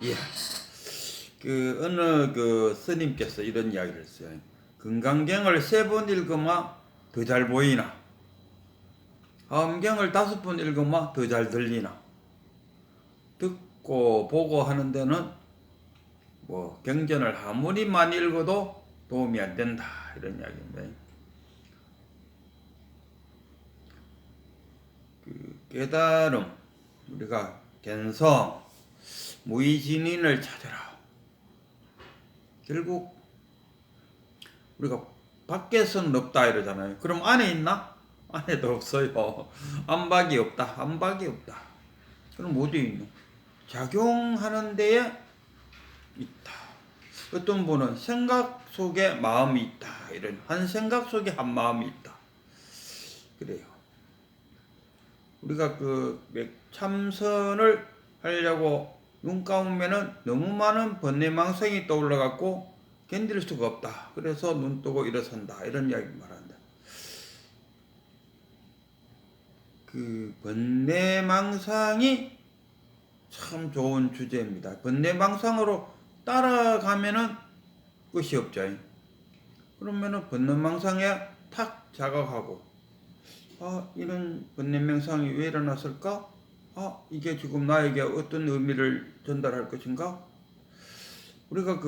예. 어느 스님께서 이런 이야기를 했어요. 금강경을 3번 읽으면 더 잘 보이나? 화엄경을 5번 읽으면 더 잘 들리나? 듣고 보고 하는 데는 경전을 아무리 많이 읽어도 도움이 안 된다. 이런 이야기입니다. 깨달음, 우리가 견성, 무의진인을 찾아라. 결국 우리가 밖에서는 없다 이러잖아요. 그럼 안에 있나? 안에도 없어요. 안박이 없다. 안박이 없다. 그럼 어디에 있노? 작용하는 데에 있다. 어떤 분은 생각 속에 마음이 있다. 이런 한 생각 속에 한 마음이 있다. 그래요. 우리가 참선을 하려고 눈 감으면은 너무 많은 번뇌망상이 떠올라갖고 견딜 수가 없다. 그래서 눈 뜨고 일어선다. 이런 이야기 말한다. 번뇌망상이 참 좋은 주제입니다. 번뇌망상으로 따라가면은 끝이 없죠. 그러면은 번뇌망상에 탁 자각하고, 이런 번뇌망상이 왜 일어났을까? 이게 지금 나에게 어떤 의미를 전달할 것인가? 우리가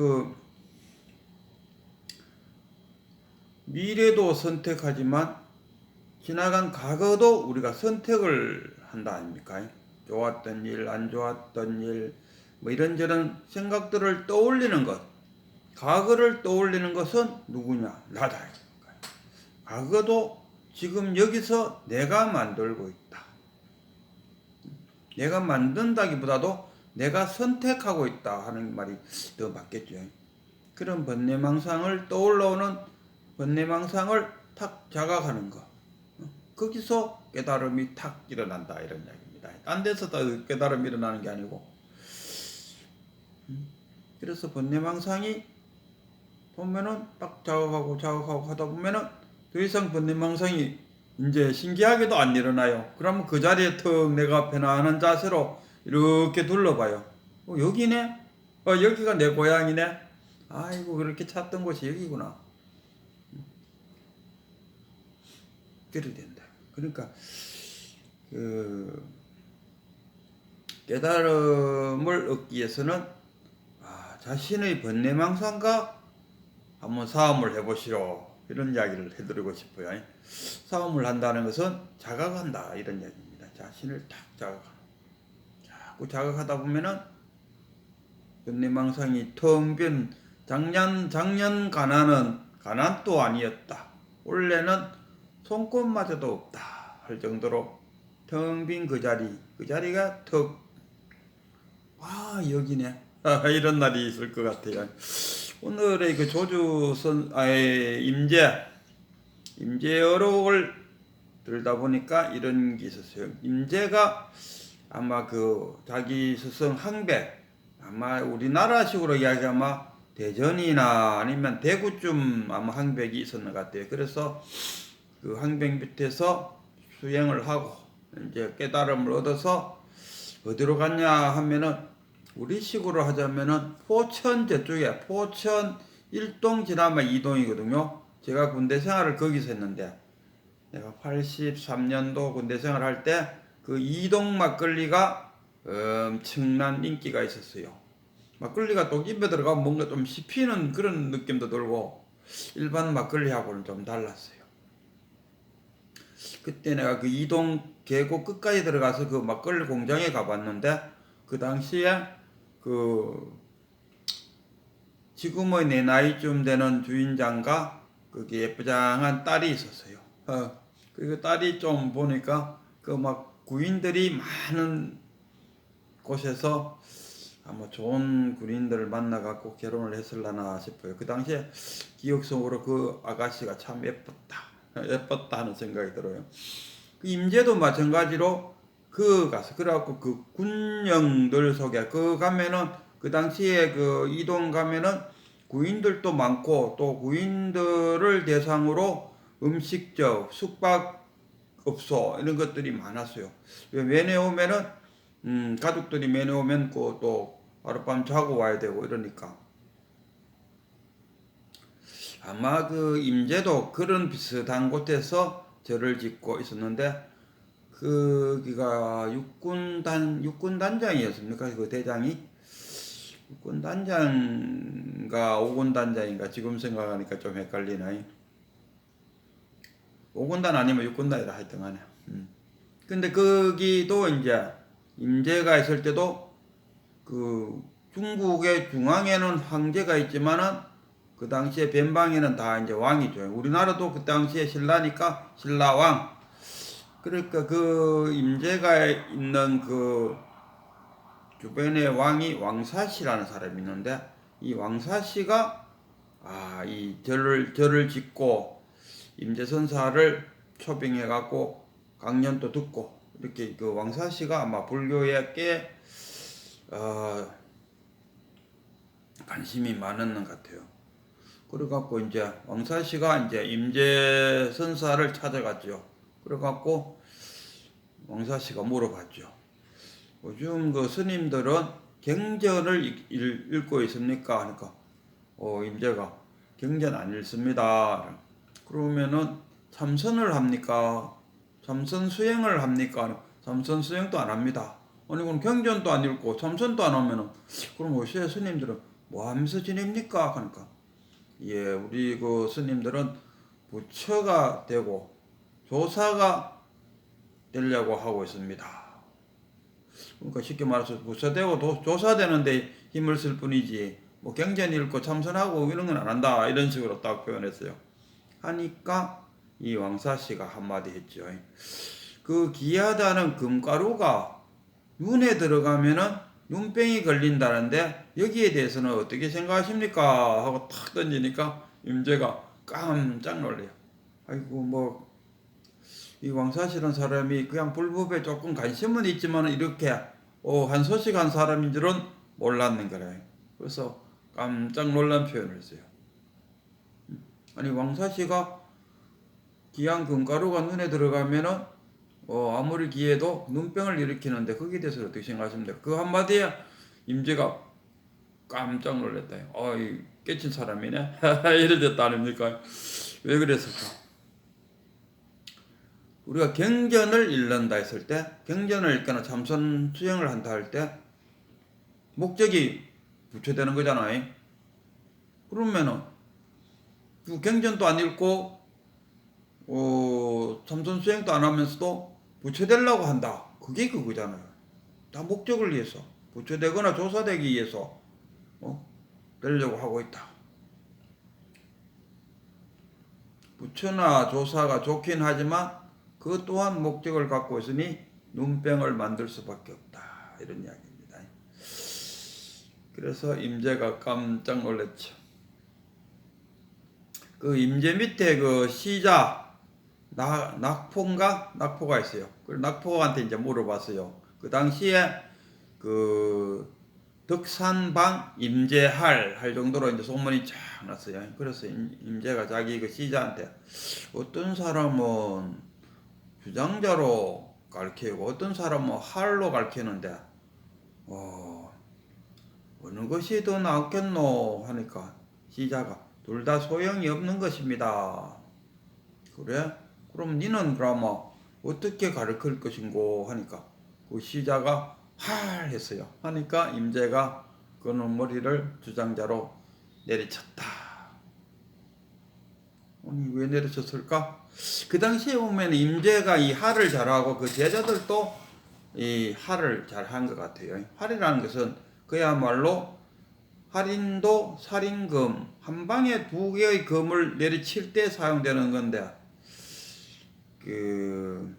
미래도 선택하지만 지나간 과거도 우리가 선택을 한다 아닙니까? 좋았던 일, 안 좋았던 일, 이런저런 생각들을 떠올리는 것. 과거를 떠올리는 것은 누구냐? 나다. 과거도 지금 여기서 내가 만들고 있다. 내가 만든다기보다도 내가 선택하고 있다 하는 말이 더 맞겠죠. 그런 번뇌망상을 떠올라오는 번뇌망상을 탁 자각하는 것. 거기서 깨달음이 탁 일어난다 이런 이야기입니다. 딴 데서 다 깨달음이 일어나는 게 아니고. 그래서 번뇌망상이 보면은 딱 자각하고 하다 보면은 더 이상 번뇌망상이 이제 신기하게도 안 일어나요. 그러면 그 자리에 턱 내가 편안한 자세로 이렇게 둘러봐요. 여기네? 여기가 내 고향이네? 아이고, 그렇게 찾던 곳이 여기구나. 그렇게 된다. 그러니까, 깨달음을 얻기 위해서는, 자신의 번뇌망상과 한번 싸움을 해보시오. 이런 이야기를 해드리고 싶어요. 싸움을 한다는 것은 자각한다. 이런 이야기입니다. 자신을 탁 자각하는. 자꾸 자각하다 보면은 번뇌망상이 텅 빈 작년 가난도 아니었다. 올해는 손꼽마저도 없다. 할 정도로 텅 빈 그 자리가 여기네. 이런 날이 있을 것 같아요. 오늘의 임재어록을 들다 보니까 이런 게 있었어요. 임재가 아마 자기 스승 항백, 아마 우리나라식으로 이야기하면 대전이나 아니면 대구쯤 아마 항백이 있었는 것 같아요. 그래서 그 항백 밑에서 수행을 하고 이제 깨달음을 얻어서 어디로 갔냐 하면은 우리식으로 하자면은 포천 저쪽에 포천 1동 지나면 2동이거든요. 제가 군대 생활을 거기서 했는데 내가 83년도 군대 생활할 때 그 2동 막걸리가 엄청난 인기가 있었어요. 막걸리가 또 입에 들어가면 뭔가 좀 씹히는 그런 느낌도 들고 일반 막걸리하고는 좀 달랐어요. 그때 내가 그 2동 계곡 끝까지 들어가서 그 막걸리 공장에 가봤는데 그 당시에 지금의 내 나이쯤 되는 주인장과 그게 예쁘장한 딸이 있었어요. 그리고 딸이 좀 보니까 구인들이 많은 곳에서 아마 좋은 군인들을 만나갖고 결혼을 했을라나 싶어요. 그 당시에 기억 속으로 그 아가씨가 참 예뻤다 하는 생각이 들어요. 그 임재도 마찬가지로 그래갖고 그 군영들 속에 가면은 그 당시에 이동 가면은 구인들도 많고 또 구인들을 대상으로 음식점, 숙박업소 이런 것들이 많았어요. 면회 오면은 가족들이 면회 오면 또 하룻밤 자고 와야 되고 이러니까 아마 그 임제도 그런 비슷한 곳에서 절을 짓고 있었는데 거기가 육군단장이었습니까? 그 대장이 육군단장인가 오군단장인가 지금 생각하니까 좀 헷갈리네. 오군단 아니면 육군단이라 하여튼 간에. 근데 거기도 이제 임제가 있을 때도 그 중국의 중앙에는 황제가 있지만은 그 당시에 변방에는 다 이제 왕이죠. 우리나라도 그 당시에 신라니까 신라왕. 그러니까 그 임제가 있는 그 주변에 왕이 왕사시라는 사람이 있는데 이 왕사시가 이 절을 짓고 임제선사를 초빙해 갖고 강연도 듣고 이렇게 그 왕사시가 아마 불교에 꽤 관심이 많았는 것 같아요. 그래갖고 이제 왕사시가 이제 임제선사를 찾아갔죠. 그래갖고 왕사시가 물어봤죠. 요즘 그 스님들은 경전을 읽고 있습니까? 하니까 임제가 경전 안 읽습니다. 그러면은 참선을 합니까? 참선 수행을 합니까? 참선 수행도 안 합니다. 아니 그럼 경전도 안 읽고 참선도 안 하면은 그럼 요새 스님들은 뭐 하면서 지냅니까? 하니까 예, 우리 그 스님들은 부처가 되고 조사가 되려고 하고 있습니다. 그러니까 쉽게 말해서 부처되고 조사되는데 힘을 쓸 뿐이지 뭐 경전 읽고 참선하고 이런 건 안 한다 이런 식으로 딱 표현했어요. 하니까 이 왕사씨가 한마디 했죠. 그 귀하다는 금가루가 눈에 들어가면은 눈병이 걸린다는데 여기에 대해서는 어떻게 생각하십니까? 하고 탁 던지니까 임제가 깜짝 놀래요. 아이고 뭐 이 왕사시라는 사람이 그냥 불법에 조금 관심은 있지만 이렇게 한 소식한 사람인 줄은 몰랐는 거래요. 그래서 깜짝 놀란 표현을 했어요. 아니 왕사시가 귀한 금가루가 눈에 들어가면은 아무리 귀해도 눈병을 일으키는데 거기에 대해서 어떻게 생각하십니까? 그 한마디에 임제가 깜짝 놀랐다. 이 깨친 사람이네. 이래 됐다 아닙니까? 왜 그랬을까? 우리가 경전을 읽는다 했을 때, 경전을 읽거나 참선 수행을 한다 할 때, 목적이 부처되는 거잖아요. 그러면은, 그 경전도 안 읽고, 참선 수행도 안 하면서도 부처되려고 한다. 그게 그거잖아요. 다 목적을 위해서, 부처되거나 조사되기 위해서, 되려고 하고 있다. 부처나 조사가 좋긴 하지만, 그 또한 목적을 갖고 있으니 눈병을 만들 수밖에 없다. 이런 이야기입니다. 그래서 임제가 깜짝 놀랐죠. 그 임제 밑에 그 시자 낙포가 있어요. 그 낙포한테 이제 물어봤어요. 그 당시에 그 덕산방 임제할 할 정도로 이제 소문이 쫙 났어요. 그래서 임제가 자기 그 시자한테 어떤 사람은 주장자로 가르치고 어떤 사람은 할로 가르치는데 어느 것이 더 낫겠노 하니까 시자가 둘 다 소용이 없는 것입니다. 그래? 그럼 니는 그러면 어떻게 가르칠 것인고 하니까 그 시자가 할 했어요. 하니까 임제가 그는 머리를 주장자로 내리쳤다. 아니 왜 내리쳤을까? 그 당시에 보면 임제가 이 할을 잘하고 그 제자들도 이 할을 잘한 것 같아요. 할이라는 것은 그야말로 할인도 살인금 한 방에 두 개의 금을 내리칠 때 사용되는 건데 그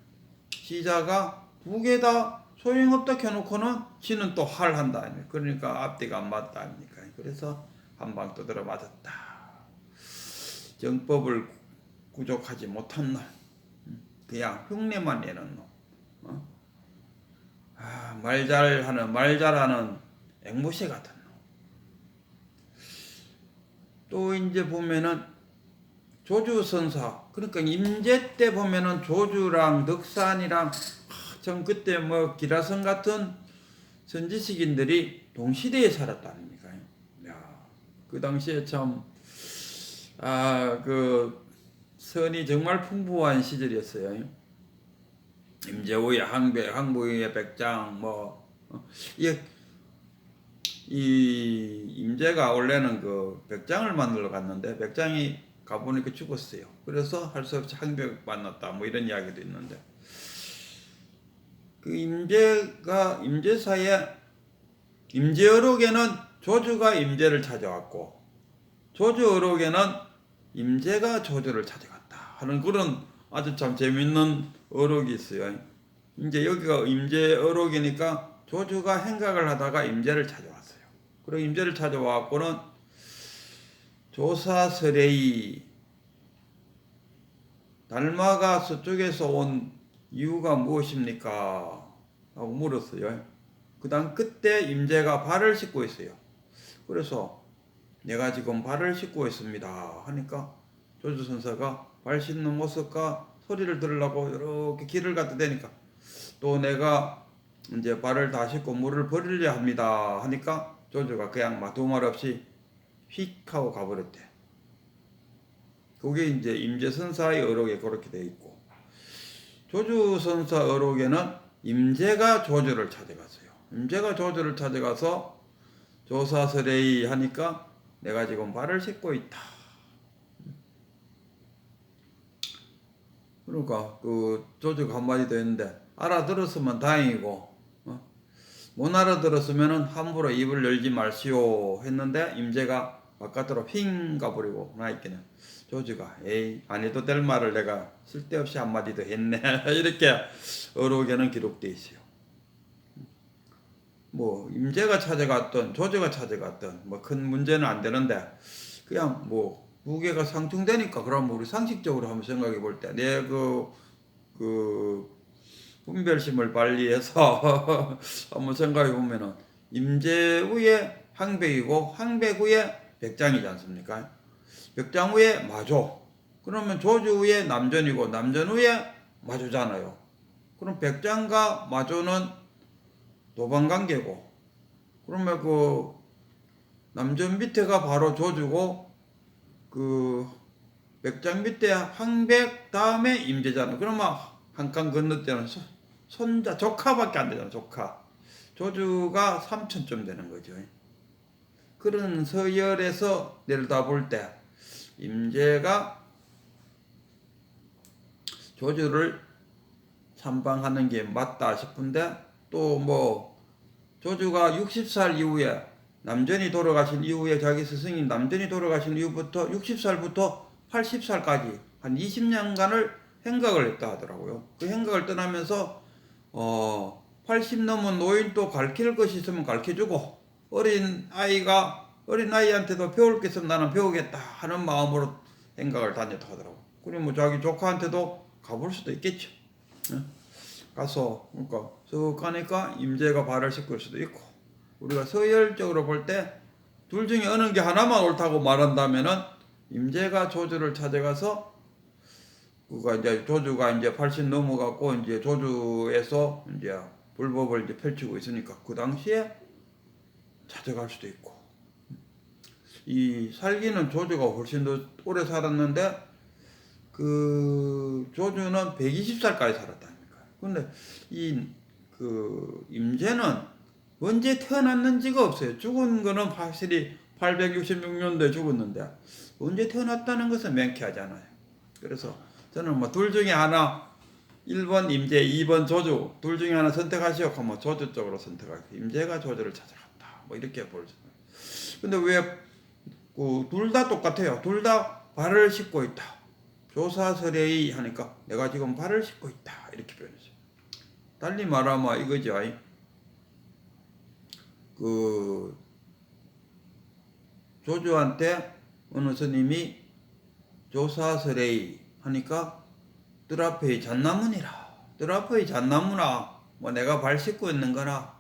시자가 두 개 다 소용없다 켜놓고는 지는 또 할한다. 그러니까 앞뒤가 안 맞다 아닙니까? 그래서 한 방 두드려 맞았다. 정법을 구족하지 못한 놈, 그냥 흉내만 내는 놈, 말 잘하는 앵무새 같은 놈. 또 이제 보면은 조주선사, 그러니까 임제 때 보면은 조주랑 덕산이랑 전 그때 뭐 기라성 같은 선지식인들이 동시대에 살았다 아닙니까? 야, 그 당시에 참, 그 선이 정말 풍부한 시절이었어요. 임재우의 항백, 항복의 백장, 이 임재가 원래는 그 백장을 만들러 갔는데 백장이 가보니까 죽었어요. 그래서 할 수 없이 항백 만났다. 뭐 이런 이야기도 있는데 그 임재사에 임재어록에는 조주가 임재를 찾아왔고 조주어록에는 임재가 조주를 찾아갔다 하는 그런 아주 참 재밌는 어록이 있어요. 이제 여기가 임재어록이니까 조주가 행각을 하다가 임재를 찾아왔어요. 그리고 임재를 찾아와갖고는 조사설의 달마가 서쪽에서 온 이유가 무엇입니까? 하고 물었어요. 그다음 그때 임재가 발을 씻고 있어요. 그래서 내가 지금 발을 씻고 있습니다 하니까 조주선사가 발 씻는 모습과 소리를 들으려고 이렇게 길을 갖다 대니까 또 내가 이제 발을 다 씻고 물을 버리려 합니다 하니까 조주가 그냥 막 두말 없이 휙 하고 가버렸대. 그게 이제 임재선사의 어록에 그렇게 돼 있고 조주선사 어록에는 임재가 조주를 찾아갔어요. 임재가 조주를 찾아가서 조사설의 하니까 내가 지금 발을 씻고 있다. 그러니까 그 조주가 한마디 더 했는데 알아들었으면 다행이고 못 알아들었으면 함부로 입을 열지 말시오 했는데 임재가 바깥으로 핑 가버리고 나있기는 조주가 에이 안 해도 될 말을 내가 쓸데없이 한마디 더 했네 이렇게 어록에는 기록되어 있어요. 뭐 임재가 찾아갔던 조주가 찾아갔던 뭐 큰 문제는 안 되는데 그냥 뭐 무게가 상충되니까 그럼 우리 상식적으로 한번 생각해 볼 때 내 그 분별심을 발휘해서 한번 생각해 보면은 임재 후에 항백이고 항백 후에 백장이지 않습니까? 백장 후에 마조. 그러면 조주 후에 남전이고 남전 후에 마조잖아요. 그럼 백장과 마조는 도반관계고 그러면 그 남전 밑에가 바로 조주고 그 백장 밑에 항백 다음에 임재잖아. 그러면 한 칸 건너뛰는 손자 조카밖에 안 되잖아. 조카. 조주가 삼촌쯤 되는 거죠. 그런 서열에서 내려다볼 때 임재가 조주를 참방하는 게 맞다 싶은데 또 뭐 조주가 60살 이후에 남전이 돌아가신 이후에 자기 스승인 남전이 돌아가신 이후부터 60살부터 80살까지 한 20년간을 행각을 했다 하더라고요. 그 행각을 떠나면서 80 넘은 노인도 가르칠 것이 있으면 가르쳐주고 어린 아이한테도 배울 게 있으면 나는 배우겠다 하는 마음으로 행각을 다녔다 하더라고. 그리고 뭐 자기 조카한테도 가볼 수도 있겠죠. 가서 그러니까 쭉 가니까 임재가 발을 씻을 수도 있고 우리가 서열적으로 볼 때 둘 중에 어느 게 하나만 옳다고 말한다면은 임재가 조주를 찾아가서 그가 이제 조주가 이제 80 넘어갔고 이제 조주에서 이제 불법을 이제 펼치고 있으니까 그 당시에 찾아갈 수도 있고 이 살기는 조주가 훨씬 더 오래 살았는데 그 조주는 120살까지 살았다니까. 근데 이 그 임재는 언제 태어났는지가 없어요. 죽은 거는 확실히 866년도에 죽었는데 언제 태어났다는 것은 명쾌하잖아요. 그래서 저는 뭐 둘 중에 하나 1번 임재, 2번 조주 둘 중에 하나 선택하시오 하면 조주 쪽으로 선택하고 임재가 조주를 찾아갔다. 뭐 이렇게 보죠. 근데 왜 둘 다 똑같아요. 둘 다 발을 씻고 있다. 조사설의 하니까 내가 지금 발을 씻고 있다. 이렇게 표현했어요. 달리 말하면 이거죠. 그 조주한테 어느 스님이 조사설의 하니까 뜰 앞의 잣나무니라. 뜰 앞의 잣나무나 뭐 내가 발 씻고 있는 거나